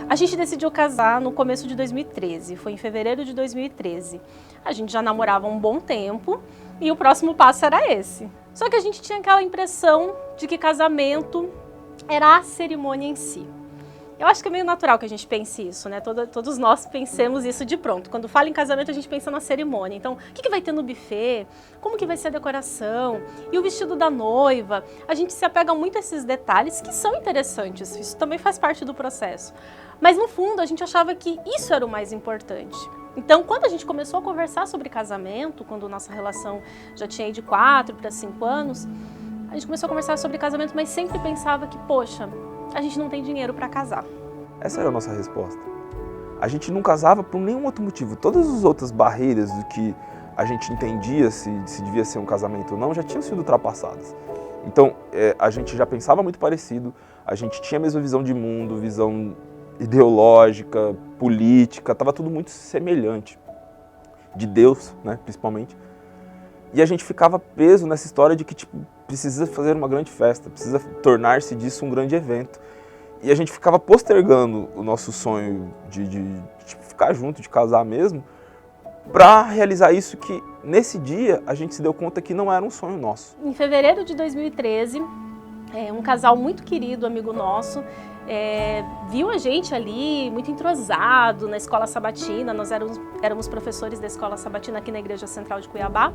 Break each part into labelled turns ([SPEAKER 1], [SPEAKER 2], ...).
[SPEAKER 1] A gente decidiu casar no começo de 2013, foi em fevereiro de 2013. A gente já namorava há um bom tempo e o próximo passo era esse. Só que a gente tinha aquela impressão de que casamento era a cerimônia em si. Eu acho que é meio natural que a gente pense isso, né? Todos nós pensemos isso de pronto. Quando fala em casamento, a gente pensa na cerimônia. Então, o que vai ter no buffet? Como que vai ser a decoração? E o vestido da noiva? A gente se apega muito a esses detalhes que são interessantes. Isso também faz parte do processo. Mas, no fundo, a gente achava que isso era o mais importante. Então, quando a gente começou a conversar sobre casamento, quando nossa relação já tinha ido de 4 para 5 anos, a gente começou a conversar sobre casamento, mas sempre pensava que, poxa, a gente não tem dinheiro para casar.
[SPEAKER 2] Essa era a nossa resposta. A gente não casava por nenhum outro motivo. Todas as outras barreiras do que a gente entendia se devia ser um casamento ou não já tinham sido ultrapassadas. Então, a gente já pensava muito parecido, a gente tinha a mesma visão de mundo, visão ideológica, política, estava tudo muito semelhante. De Deus, né, principalmente. E a gente ficava preso nessa história de que precisa fazer uma grande festa, precisa tornar-se disso um grande evento. E a gente ficava postergando o nosso sonho de ficar junto, de casar mesmo, para realizar isso que, nesse dia, a gente se deu conta que não era um sonho nosso.
[SPEAKER 1] Em fevereiro de 2013, um casal muito querido, amigo nosso, viu a gente ali muito entrosado na escola sabatina. Nós éramos professores da escola sabatina aqui na Igreja Central de Cuiabá,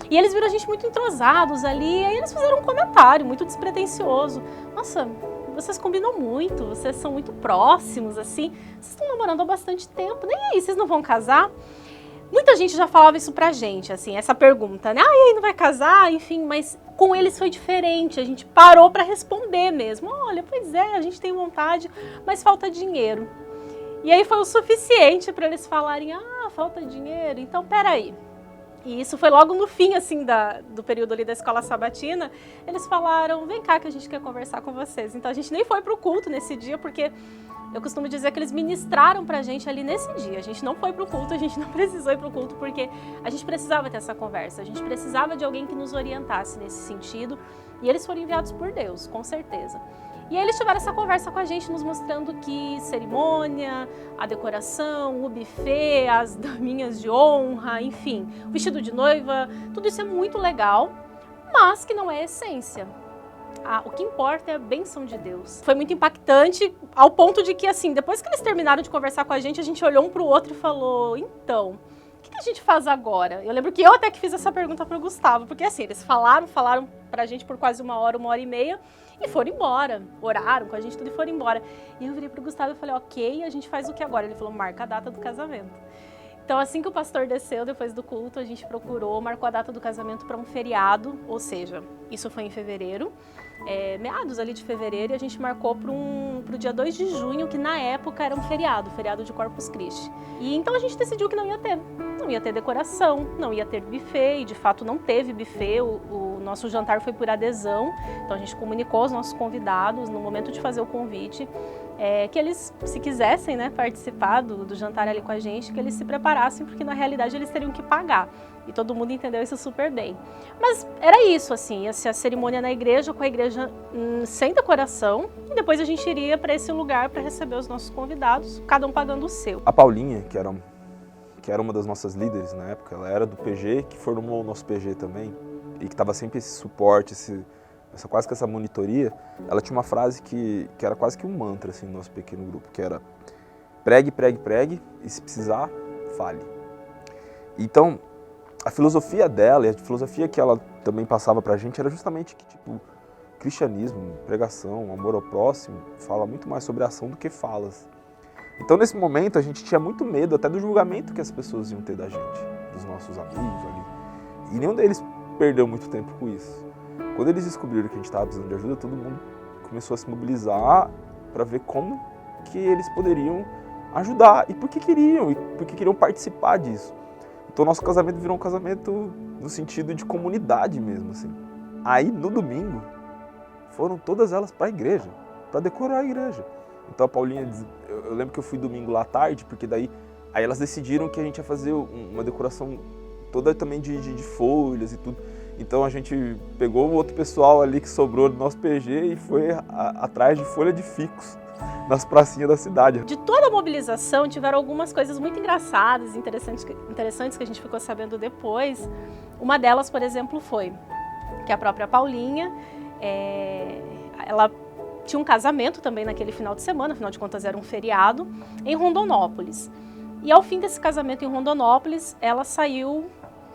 [SPEAKER 1] e eles viram a gente muito entrosados ali, e aí eles fizeram um comentário muito despretensioso. Nossa, vocês combinam muito, vocês são muito próximos, assim, vocês estão namorando há bastante tempo, nem aí, vocês não vão casar? Muita gente já falava isso pra gente, assim, essa pergunta, né? Ah, e aí, não vai casar? Enfim, mas com eles foi diferente, a gente parou pra responder mesmo. Olha, pois é, a gente tem vontade, mas falta dinheiro. E aí foi o suficiente pra eles falarem, ah, falta dinheiro, então peraí. E isso foi logo no fim, assim, do período ali da escola sabatina. Eles falaram, vem cá que a gente quer conversar com vocês. Então a gente nem foi pro culto nesse dia, porque eu costumo dizer que eles ministraram pra gente ali nesse dia. A gente não foi pro culto, a gente não precisou ir pro culto, porque a gente precisava ter essa conversa. A gente precisava de alguém que nos orientasse nesse sentido. E eles foram enviados por Deus, com certeza. E aí eles tiveram essa conversa com a gente, nos mostrando que cerimônia, a decoração, o buffet, as daminhas de honra, enfim, o vestido de noiva, tudo isso é muito legal, mas que não é a essência. O que importa é a bênção de Deus. Foi muito impactante, ao ponto de que, assim, depois que eles terminaram de conversar com a gente olhou um para o outro e falou, então, o que a gente faz agora? Eu lembro que eu até que fiz essa pergunta para o Gustavo, porque assim, eles falaram pra gente por quase uma hora e meia, e foram embora, oraram com a gente tudo e foram embora. E eu virei pro Gustavo e falei, ok, a gente faz o que agora? Ele falou, marca a data do casamento. Então assim que o pastor desceu, depois do culto, a gente marcou a data do casamento para um feriado, ou seja, isso foi em fevereiro, meados ali de fevereiro, e a gente marcou pro dia 2 de junho, que na época era um feriado de Corpus Christi. E então a gente decidiu que não ia ter decoração, não ia ter buffet, e de fato não teve buffet, o nosso jantar foi por adesão, então a gente comunicou aos nossos convidados, no momento de fazer o convite, que eles, se quisessem, né, participar do jantar ali com a gente, que eles se preparassem, porque na realidade eles teriam que pagar. E todo mundo entendeu isso super bem. Mas era isso, assim, ia ser a cerimônia na igreja, com a igreja sem decoração, e depois a gente iria para esse lugar para receber os nossos convidados, cada um pagando o seu.
[SPEAKER 2] A Paulinha, que era uma das nossas líderes na época, ela era do PG, que formou o nosso PG também, e que estava sempre esse suporte, quase que essa monitoria. Ela tinha uma frase que era quase que um mantra, assim, no nosso pequeno grupo, que era pregue, pregue, pregue, e se precisar, fale. Então, a filosofia dela, e a filosofia que ela também passava pra gente, era justamente que, cristianismo, pregação, amor ao próximo, fala muito mais sobre ação do que falas. Então, nesse momento, a gente tinha muito medo até do julgamento que as pessoas iam ter da gente, dos nossos amigos ali. E nenhum deles perdeu muito tempo com isso. Quando eles descobriram que a gente estava precisando de ajuda, todo mundo começou a se mobilizar para ver como que eles poderiam ajudar e por que queriam participar disso. Então, nosso casamento virou um casamento no sentido de comunidade mesmo, assim. Aí, no domingo, foram todas elas para a igreja, para decorar a igreja. Então, a Paulinha, eu lembro que eu fui domingo lá à tarde, porque aí elas decidiram que a gente ia fazer uma decoração toda também de folhas e tudo. Então, a gente pegou o outro pessoal ali que sobrou do nosso PG e foi atrás de folha de ficus nas pracinhas da cidade.
[SPEAKER 1] De toda a mobilização, tiveram algumas coisas muito engraçadas, interessantes que a gente ficou sabendo depois. Uma delas, por exemplo, foi que a própria Paulinha, ela tinha um casamento também naquele final de semana, afinal de contas era um feriado, em Rondonópolis. E ao fim desse casamento em Rondonópolis, ela saiu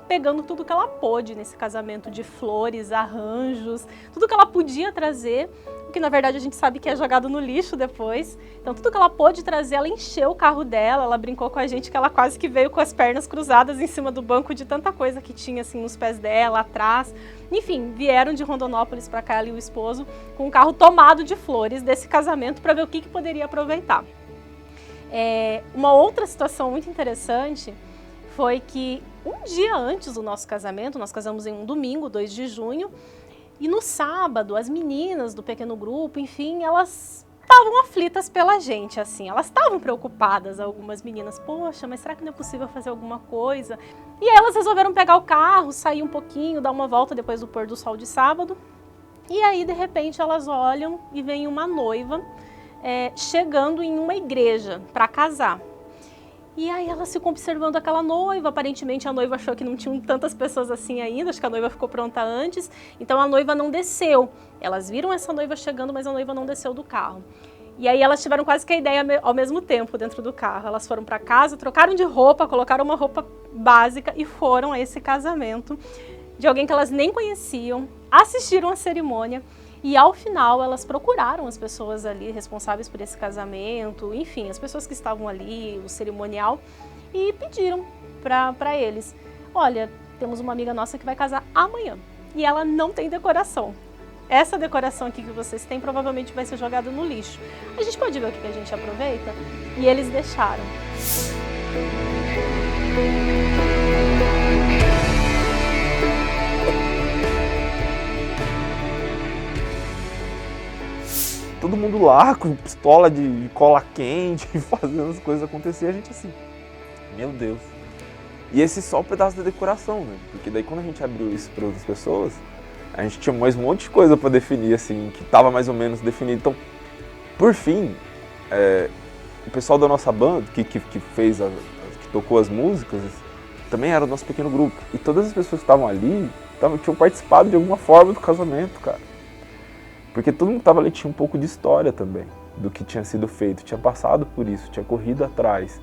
[SPEAKER 1] pegando tudo que ela pôde nesse casamento, de flores, arranjos, tudo que ela podia trazer, o que na verdade a gente sabe que é jogado no lixo depois. Então tudo que ela pôde trazer, ela encheu o carro dela, ela brincou com a gente que ela quase que veio com as pernas cruzadas em cima do banco de tanta coisa que tinha assim nos pés dela, atrás. Enfim, vieram de Rondonópolis para cá, ela e o esposo, com um carro tomado de flores desse casamento para ver o que poderia aproveitar. Uma outra situação muito interessante foi que um dia antes do nosso casamento, nós casamos em um domingo, 2 de junho, e no sábado as meninas do pequeno grupo, enfim, elas estavam aflitas pela gente, assim, elas estavam preocupadas, algumas meninas, poxa, mas será que não é possível fazer alguma coisa? E aí elas resolveram pegar o carro, sair um pouquinho, dar uma volta depois do pôr do sol de sábado, e aí de repente elas olham e vem uma noiva chegando em uma igreja para casar. E aí elas ficam observando aquela noiva, aparentemente a noiva achou que não tinham tantas pessoas assim ainda, acho que a noiva ficou pronta antes, então a noiva não desceu. Elas viram essa noiva chegando, mas a noiva não desceu do carro. E aí elas tiveram quase que a ideia ao mesmo tempo dentro do carro. Elas foram para casa, trocaram de roupa, colocaram uma roupa básica e foram a esse casamento de alguém que elas nem conheciam, assistiram a cerimônia. E ao final elas procuraram as pessoas ali responsáveis por esse casamento, enfim, as pessoas que estavam ali, o cerimonial, e pediram para eles, olha, temos uma amiga nossa que vai casar amanhã e ela não tem decoração. Essa decoração aqui que vocês têm provavelmente vai ser jogada no lixo. A gente pode ver o que a gente aproveita? E eles deixaram.
[SPEAKER 2] Todo mundo lá com pistola de cola quente, fazendo as coisas acontecer, a gente assim, meu Deus. E esse só um pedaço da decoração, né? Porque daí quando a gente abriu isso para outras pessoas, a gente tinha mais um monte de coisa para definir, assim, que estava mais ou menos definido. Então, por fim, o pessoal da nossa banda, que tocou as músicas, também era o nosso pequeno grupo. E todas as pessoas que estavam ali, tinham participado de alguma forma do casamento, cara. Porque todo mundo que estava ali tinha um pouco de história também, do que tinha sido feito, tinha passado por isso, tinha corrido atrás.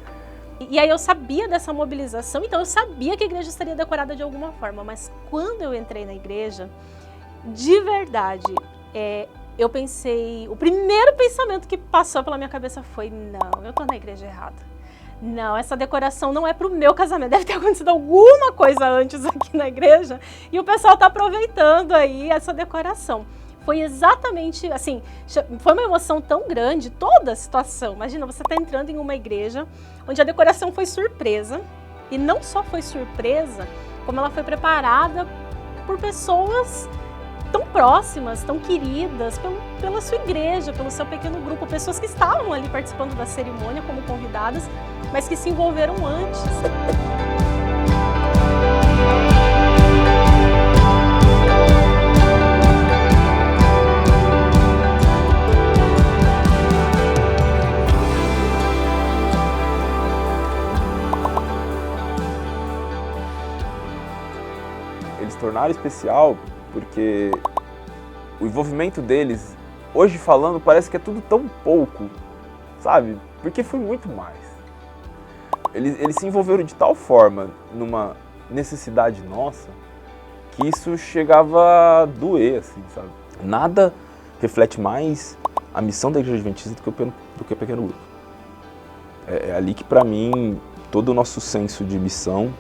[SPEAKER 1] E aí eu sabia dessa mobilização, então eu sabia que a igreja estaria decorada de alguma forma, mas quando eu entrei na igreja, de verdade, eu pensei, o primeiro pensamento que passou pela minha cabeça foi, não, eu tô na igreja errada. Não, essa decoração não é pro meu casamento, deve ter acontecido alguma coisa antes aqui na igreja e o pessoal tá aproveitando aí essa decoração. Foi exatamente, assim, foi uma emoção tão grande, toda a situação. Imagina, você está entrando em uma igreja onde a decoração foi surpresa, e não só foi surpresa, como ela foi preparada por pessoas tão próximas, tão queridas, pela sua igreja, pelo seu pequeno grupo, pessoas que estavam ali participando da cerimônia como convidadas, mas que se envolveram antes.
[SPEAKER 2] Eles tornaram especial porque o envolvimento deles, hoje falando, parece que é tudo tão pouco, sabe? Porque foi muito mais. Eles se envolveram de tal forma numa necessidade nossa que isso chegava a doer, assim, sabe? Nada reflete mais a missão da Igreja Adventista do que o pequeno grupo. É ali que, para mim, todo o nosso senso de missão,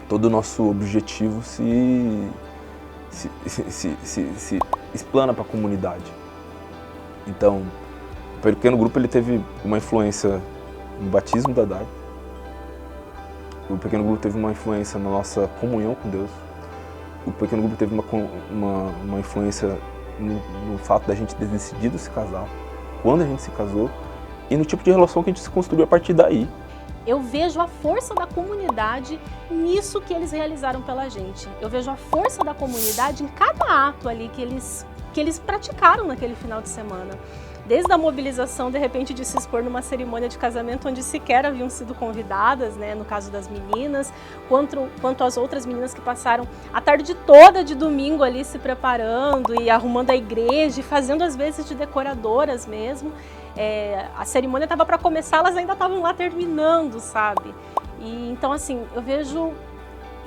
[SPEAKER 2] todo o nosso objetivo se explana para a comunidade. Então, o pequeno grupo ele teve uma influência no batismo da Dai. O pequeno grupo teve uma influência na nossa comunhão com Deus. O pequeno grupo teve uma influência no fato da gente ter decidido se casar, quando a gente se casou, e no tipo de relação que a gente se construiu a partir daí.
[SPEAKER 1] Eu vejo a força da comunidade nisso que eles realizaram pela gente. Eu vejo a força da comunidade em cada ato ali que eles que eles praticaram naquele final de semana. Desde a mobilização, de repente, de se expor numa cerimônia de casamento onde sequer haviam sido convidadas, né, no caso das meninas, quanto às outras meninas que passaram a tarde toda de domingo ali se preparando e arrumando a igreja e fazendo às vezes de decoradoras mesmo. A cerimônia estava para começar, elas ainda estavam lá terminando, sabe? E então, assim, eu vejo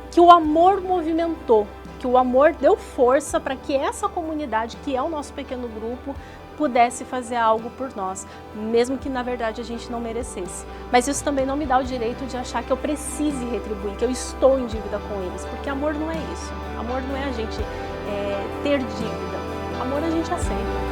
[SPEAKER 1] que o amor movimentou, que o amor deu força para que essa comunidade, que é o nosso pequeno grupo, pudesse fazer algo por nós, mesmo que na verdade a gente não merecesse. Mas isso também não me dá o direito de achar que eu precise retribuir, que eu estou em dívida com eles, porque amor não é isso. Amor não é a gente ter dívida. Amor a gente aceita.